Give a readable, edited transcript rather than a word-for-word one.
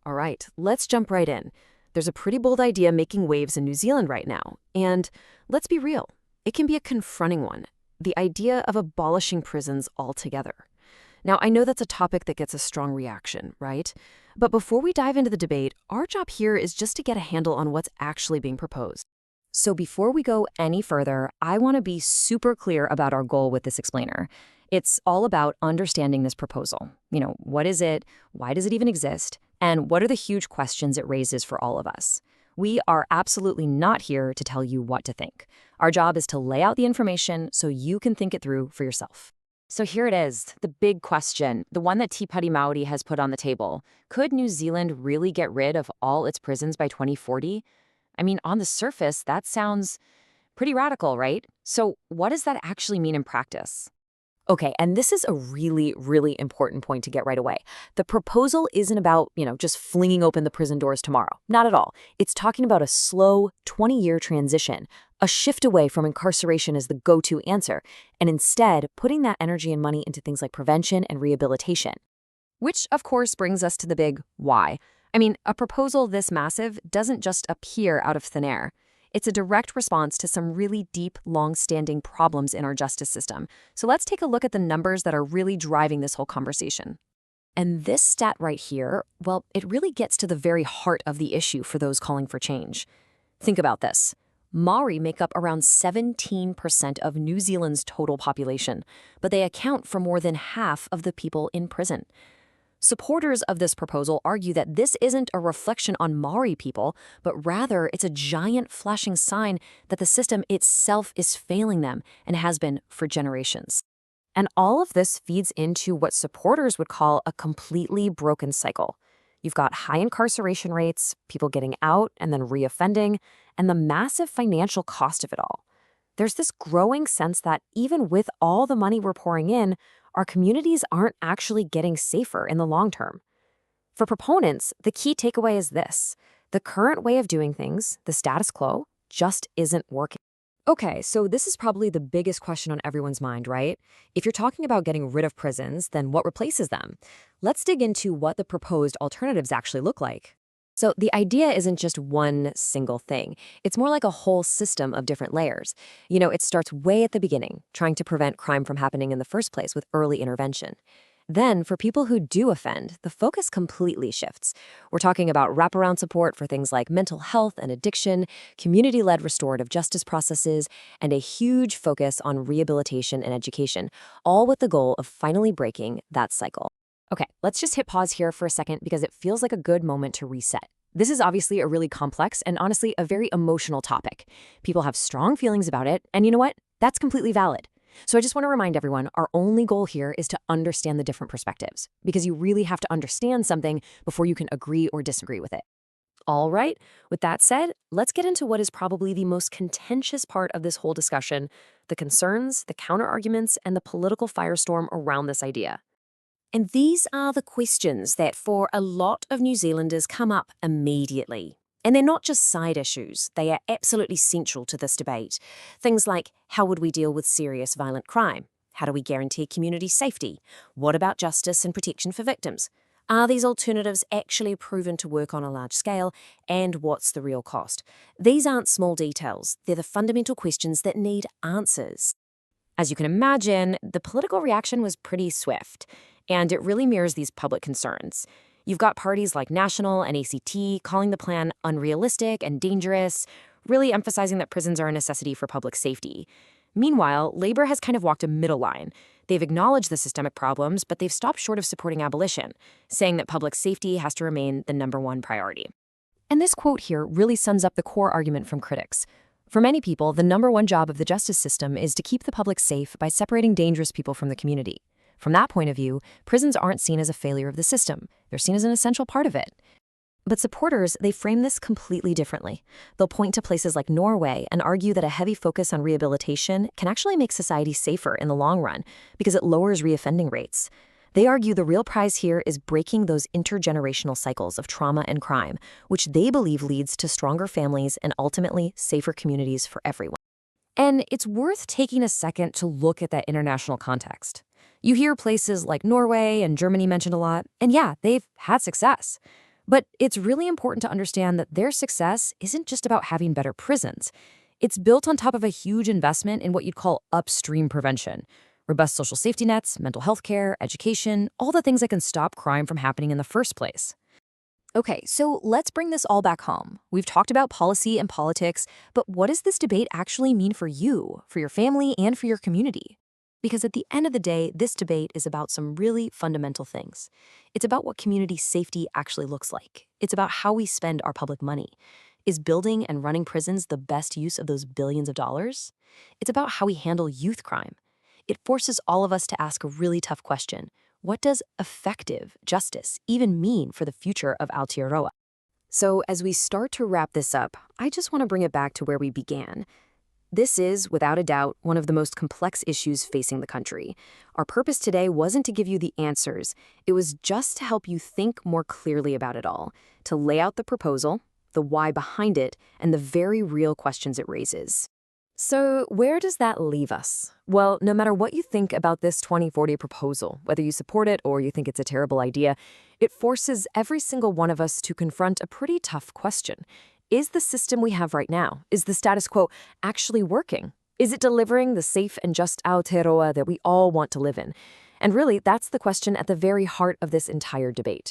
All right, let's jump right in. There's a pretty bold idea making waves in New Zealand right now. And let's be real, it can be a confronting one. The idea of abolishing prisons altogether. Now, I know that's a topic that gets a strong reaction, right? But before we dive into the debate, our job here is just to get a handle on what's actually being proposed. So before we go any further, I want to be super clear about our goal with this explainer. It's all about understanding this proposal. What is it? Why does it even exist? And what are the huge questions it raises for all of us? We are absolutely not here to tell you what to think. Our job is to lay out the information so you can think it through for yourself. So here it is, the big question, the one that Te Pāti Māori has put on the table. Could New Zealand really get rid of all its prisons by 2040? I mean, on the surface, that sounds pretty radical, right? So what does that actually mean in practice? Okay, and this is a really, really important point to get right away. The proposal isn't about, just flinging open the prison doors tomorrow. Not at all. It's talking about a slow 20-year transition, a shift away from incarceration as the go-to answer, and instead putting that energy and money into things like prevention and rehabilitation. Which, of course, brings us to the big why. I mean, a proposal this massive doesn't just appear out of thin air. It's a direct response to some really deep, long-standing problems in our justice system. So let's take a look at the numbers that are really driving this whole conversation. And this stat right here, well, it really gets to the very heart of the issue for those calling for change. Think about this. Maori make up around 17% of New Zealand's total population, but they account for more than half of the people in prison. Supporters of this proposal argue that this isn't a reflection on Maori people, but rather it's a giant flashing sign that the system itself is failing them and has been for generations. And all of this feeds into what supporters would call a completely broken cycle. You've got high incarceration rates, people getting out and then reoffending, and the massive financial cost of it all. There's this growing sense that even with all the money we're pouring in, our communities aren't actually getting safer in the long term. For proponents, the key takeaway is this. The current way of doing things, the status quo, just isn't working. Okay, so this is probably the biggest question on everyone's mind, right? If you're talking about getting rid of prisons, then what replaces them? Let's dig into what the proposed alternatives actually look like. So the idea isn't just one single thing. It's more like a whole system of different layers. It starts way at the beginning, trying to prevent crime from happening in the first place with early intervention. Then, for people who do offend, the focus completely shifts. We're talking about wraparound support for things like mental health and addiction, community-led restorative justice processes, and a huge focus on rehabilitation and education, all with the goal of finally breaking that cycle. Okay, let's just hit pause here for a second because it feels like a good moment to reset. This is obviously a really complex and honestly a very emotional topic. People have strong feelings about it, and you know what? That's completely valid. So I just want to remind everyone, our only goal here is to understand the different perspectives, because you really have to understand something before you can agree or disagree with it. All right, with that said, let's get into what is probably the most contentious part of this whole discussion, the concerns, the counterarguments, and the political firestorm around this idea. And these are the questions that for a lot of New Zealanders come up immediately. And they're not just side issues, they are absolutely central to this debate. Things like, how would we deal with serious violent crime? How do we guarantee community safety? What about justice and protection for victims? Are these alternatives actually proven to work on a large scale? And what's the real cost? These aren't small details, they're the fundamental questions that need answers. As you can imagine, the political reaction was pretty swift, and it really mirrors these public concerns. You've got parties like National and ACT calling the plan unrealistic and dangerous, really emphasizing that prisons are a necessity for public safety. Meanwhile, Labour has kind of walked a middle line. They've acknowledged the systemic problems, but they've stopped short of supporting abolition, saying that public safety has to remain the #1 priority. And this quote here really sums up the core argument from critics. For many people, the #1 job of the justice system is to keep the public safe by separating dangerous people from the community. From that point of view, prisons aren't seen as a failure of the system. They're seen as an essential part of it. But supporters, they frame this completely differently. They'll point to places like Norway and argue that a heavy focus on rehabilitation can actually make society safer in the long run because it lowers reoffending rates. They argue the real prize here is breaking those intergenerational cycles of trauma and crime, which they believe leads to stronger families and ultimately safer communities for everyone. And it's worth taking a second to look at that international context. You hear places like Norway and Germany mentioned a lot, and yeah, they've had success. But it's really important to understand that their success isn't just about having better prisons. It's built on top of a huge investment in what you'd call upstream prevention. Robust social safety nets, mental health care, education, all the things that can stop crime from happening in the first place. Okay, so let's bring this all back home. We've talked about policy and politics, but what does this debate actually mean for you, for your family, and for your community? Because at the end of the day, this debate is about some really fundamental things. It's about what community safety actually looks like. It's about how we spend our public money. Is building and running prisons the best use of those billions of dollars? It's about how we handle youth crime. It forces all of us to ask a really tough question. What does effective justice even mean for the future of Aotearoa? So as we start to wrap this up, I just want to bring it back to where we began. This is, without a doubt, one of the most complex issues facing the country. Our purpose today wasn't to give you the answers. It was just to help you think more clearly about it all, to lay out the proposal, the why behind it, and the very real questions it raises. So where does that leave us? Well, no matter what you think about this 2040 proposal, whether you support it or you think it's a terrible idea, it forces every single one of us to confront a pretty tough question. Is the system we have right now, is the status quo actually working? Is it delivering the safe and just Aotearoa that we all want to live in? And really, that's the question at the very heart of this entire debate.